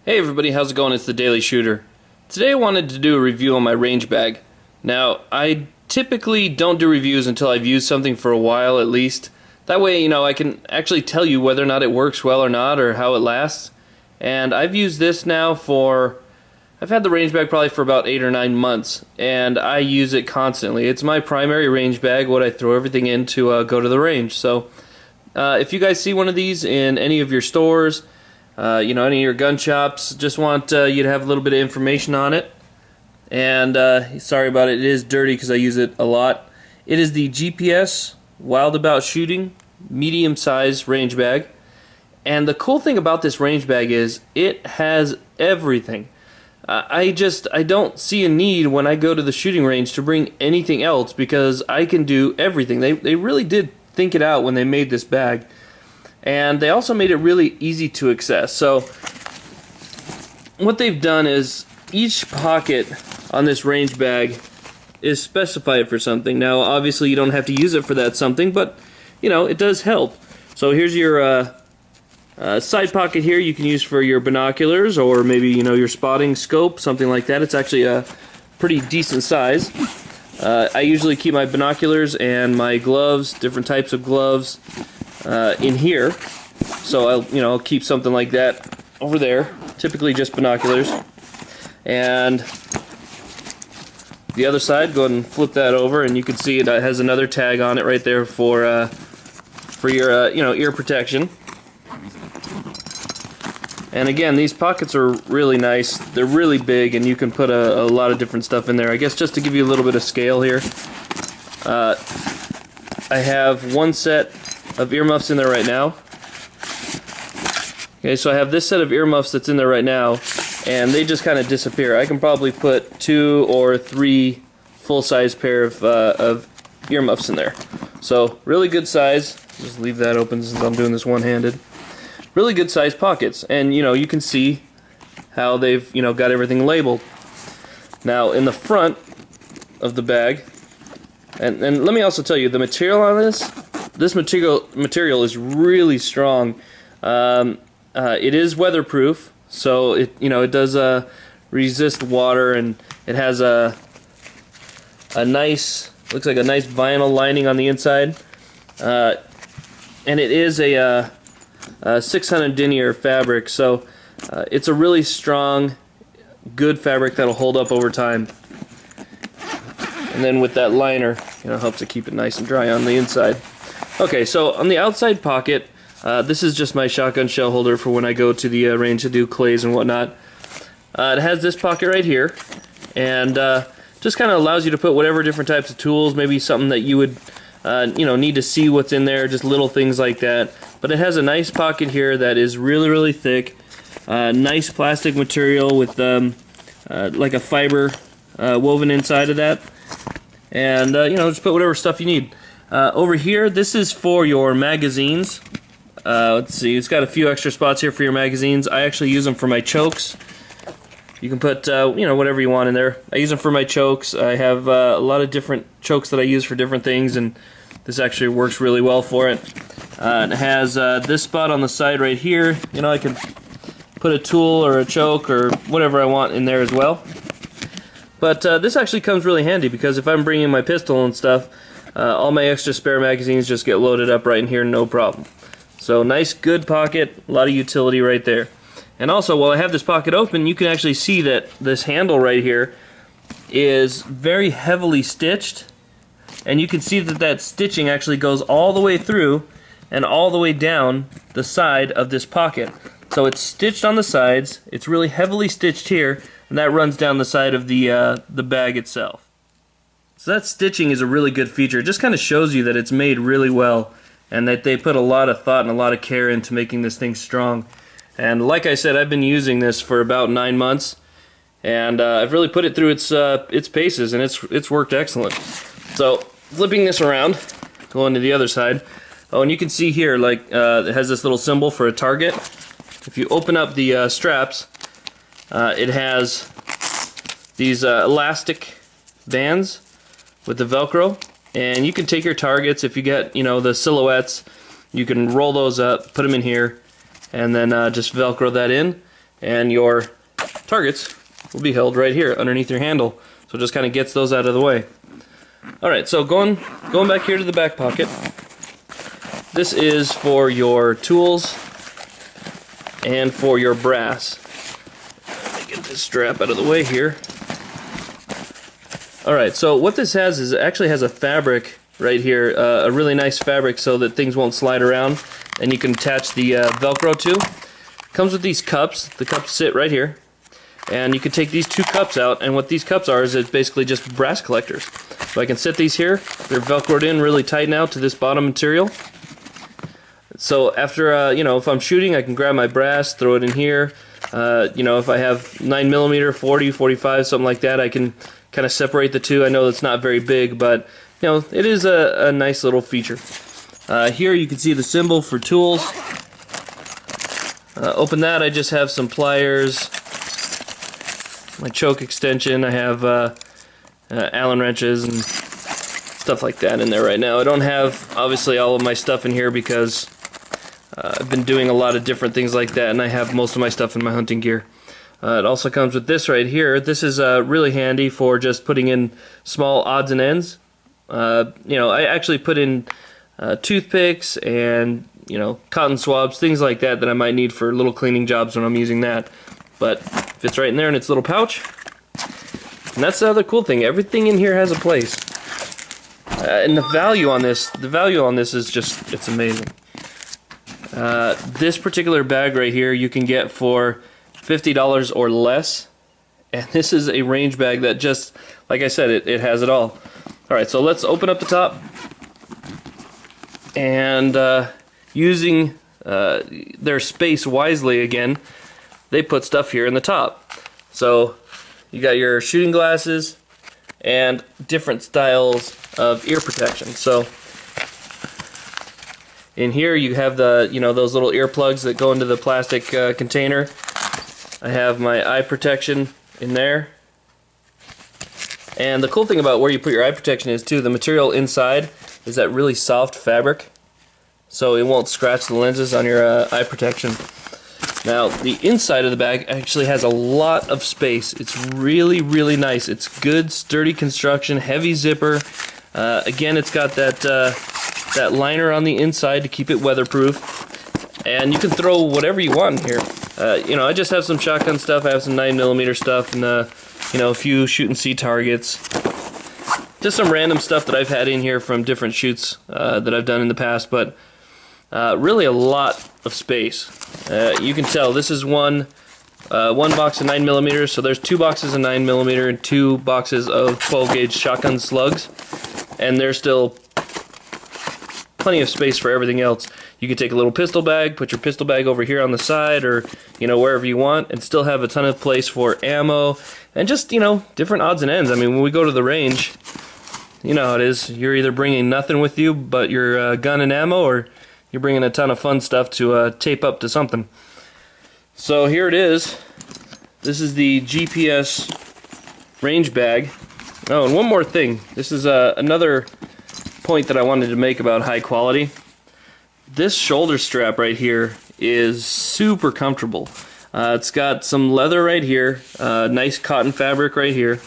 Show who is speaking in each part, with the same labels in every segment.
Speaker 1: Hey everybody, how's it going? It's the Daily Shooter. Today I wanted to do a review on my range bag. Now, I typically don't do reviews until I've used something for a while at least. That way, I can actually tell you whether or not it works well or not, or how it lasts. And I've used this now I've had the range bag probably for about 8 or 9 months, and I use it constantly. It's my primary range bag, what I throw everything in to go to the range. So, if you guys see one of these in any of your stores, any of your gun shops, just want you to have a little bit of information on it. And sorry about it, it is dirty because I use it a lot. It is the GPS Wild About Shooting medium-sized range bag. And the cool thing about this range bag is it has everything. I don't see a need when I go to the shooting range to bring anything else because I can do everything. They really did think it out when they made this bag. And they also made it really easy to access. So what they've done is each pocket on this range bag is specified for something. Now obviously you don't have to use it for that something, but it does help. So here's your side pocket here you can use for your binoculars or maybe your spotting scope, something like that. It's actually a pretty decent size. I usually keep my binoculars and my gloves, different types of gloves, in here, so I'll keep something like that over there, typically just binoculars. And the other side, go ahead and flip that over and you can see it has another tag on it right there for your ear protection. And again, these pockets are really nice. They're really big and you can put a lot of different stuff in there. I guess just to give you a little bit of scale here, I have one set of earmuffs in there right now. Okay, so I have this set of earmuffs that's in there right now, and they just kind of disappear. I can probably put 2 or 3 full-size pair of earmuffs in there. So really good size. Just leave that open since I'm doing this one-handed. Really good size pockets, and you can see how they've got everything labeled. Now in the front of the bag, and let me also tell you the material on this material is really strong. It is weatherproof, so it does resist water, and it has a nice, looks like a nice vinyl lining on the inside, and it is a 600 denier fabric, so it's a really strong, good fabric that'll hold up over time. And then with that liner, helps to keep it nice and dry on the inside. Okay, so on the outside pocket, this is just my shotgun shell holder for when I go to the range to do clays and whatnot. It has this pocket right here, and just kind of allows you to put whatever different types of tools, maybe something that you would need to see what's in there, just little things like that. But it has a nice pocket here that is really, really thick, nice plastic material with like a fiber woven inside of that, and just put whatever stuff you need. Over here, this is for your magazines. Let's see, it's got a few extra spots here for your magazines. I actually use them for my chokes. You can put whatever you want in there. I use them for my chokes. I have a lot of different chokes that I use for different things, and this actually works really well for it. It has this spot on the side right here. I can put a tool or a choke or whatever I want in there as well. But this actually comes really handy because if I'm bringing my pistol and stuff, all my extra spare magazines just get loaded up right in here, no problem. So nice, good pocket, a lot of utility right there. And also, while I have this pocket open, you can actually see that this handle right here is very heavily stitched. And you can see that that stitching actually goes all the way through and all the way down the side of this pocket. So it's stitched on the sides, it's really heavily stitched here, and that runs down the side of the bag itself. So that stitching is a really good feature. It just kind of shows you that it's made really well and that they put a lot of thought and a lot of care into making this thing strong. And like I said, I've been using this for about 9 months, and I've really put it through its paces, and it's worked excellent. So flipping this around, going to the other side, and you can see here, like it has this little symbol for a target. If you open up the straps, it has these elastic bands with the Velcro, and you can take your targets. If you get the silhouettes, you can roll those up, put them in here, and then just Velcro that in, and your targets will be held right here underneath your handle. So it just kind of gets those out of the way. Alright, so going back here to the back pocket. This is for your tools and for your brass. Let me get this strap out of the way here. Alright, so what this has is it actually has a fabric right here, a really nice fabric so that things won't slide around, and you can attach the Velcro to. Comes with these cups. The cups sit right here, and you can take these two cups out, and what these cups are is it's basically just brass collectors. So I can set these here. They're Velcroed in really tight now to this bottom material. So after, you know, if I'm shooting, I can grab my brass, throw it in here. You know, if I have 9mm, 40, 45, something like that, I can kind of separate the two. I know it's not very big, but you know, it is a nice little feature. Here you can see the symbol for tools. Open that, I just have some pliers, my choke extension, I have Allen wrenches and stuff like that in there right now. I don't have, obviously, all of my stuff in here because I've been doing a lot of different things like that, and I have most of my stuff in my hunting gear. It also comes with this right here. This is really handy for just putting in small odds and ends. You know, I actually put in toothpicks and, you know, cotton swabs, things like that that I might need for little cleaning jobs when I'm using that. But fits right in there in its little pouch. And that's the other cool thing. Everything in here has a place. And the value on this is just, it's amazing. This particular bag right here you can get for $50 or less, and this is a range bag that just, like I said, it has it all. Alright, so let's open up the top, and using their space wisely again, they put stuff here in the top. So you got your shooting glasses and different styles of ear protection. So in here you have the, you know, those little earplugs that go into the plastic container. I have my eye protection in there. And the cool thing about where you put your eye protection is too, the material inside is that really soft fabric, so it won't scratch the lenses on your eye protection. Now the inside of the bag actually has a lot of space. It's really, really nice. It's good, sturdy construction, heavy zipper. Again, it's got that liner on the inside to keep it weatherproof, and you can throw whatever you want in here. You know, I just have some shotgun stuff, I have some 9mm stuff, and you know, a few shoot and see targets. Just some random stuff that I've had in here from different shoots that I've done in the past, but really a lot of space. You can tell this is one box of 9mm, so there's 2 boxes of 9mm and 2 boxes of 12 gauge shotgun slugs, and there's still plenty of space for everything else. You can take a little pistol bag, put your pistol bag over here on the side, or, you know, wherever you want, and still have a ton of place for ammo and just, you know, different odds and ends. I mean, when we go to the range, you know how it is. You're either bringing nothing with you but your gun and ammo, or you're bringing a ton of fun stuff to tape up to something. So here it is. This is the GPS range bag. Oh, and one more thing. This is another point that I wanted to make about high quality. This shoulder strap right here is super comfortable. It's got some leather right here, nice cotton fabric right here,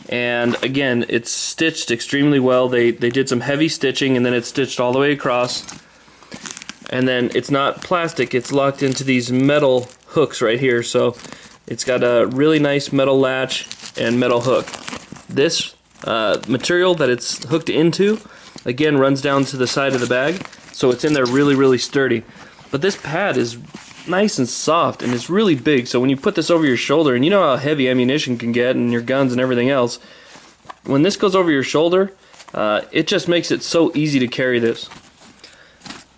Speaker 1: and again, it's stitched extremely well. They did some heavy stitching, and then it's stitched all the way across. And then it's not plastic, it's locked into these metal hooks right here, so it's got a really nice metal latch and metal hook. This material that it's hooked into, again, runs down to the side of the bag, so it's in there really, really sturdy. But this pad is nice and soft, and it's really big, so when you put this over your shoulder, and you know how heavy ammunition can get, and your guns and everything else, when this goes over your shoulder, it just makes it so easy to carry this.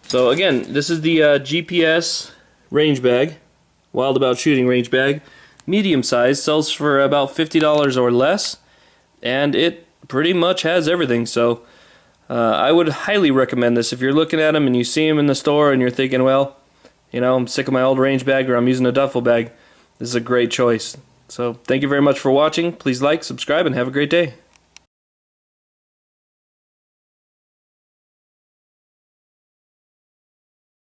Speaker 1: So again, this is the GPS range bag, Wild About Shooting range bag, medium size, sells for about $50 or less, and it pretty much has everything. So I would highly recommend this. If you're looking at them and you see them in the store and you're thinking, well, you know, I'm sick of my old range bag, or I'm using a duffel bag, this is a great choice. So thank you very much for watching. Please like, subscribe, and have a great day.